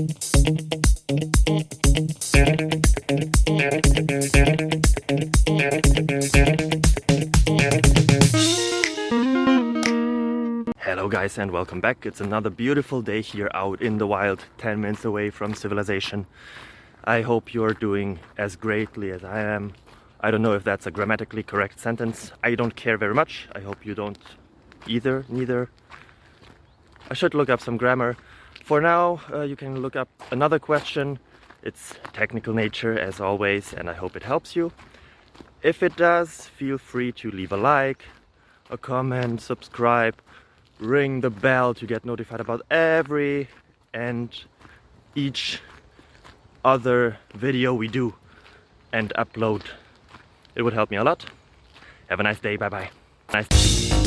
Hello guys and welcome back. It's another beautiful day here out in the wild, 10 minutes away from civilization. I hope you're doing as greatly as I am. I don't know if that's a grammatically correct sentence. I don't care very much. I hope you don't neither. I should look up some grammar. For now, you can look up another question. It's technical nature as always, and I hope it helps you. If it does, feel free to leave a like, a comment, subscribe, ring the bell to get notified about every and each other video we do and upload. It would help me a lot. Have a nice day. Bye bye. Nice.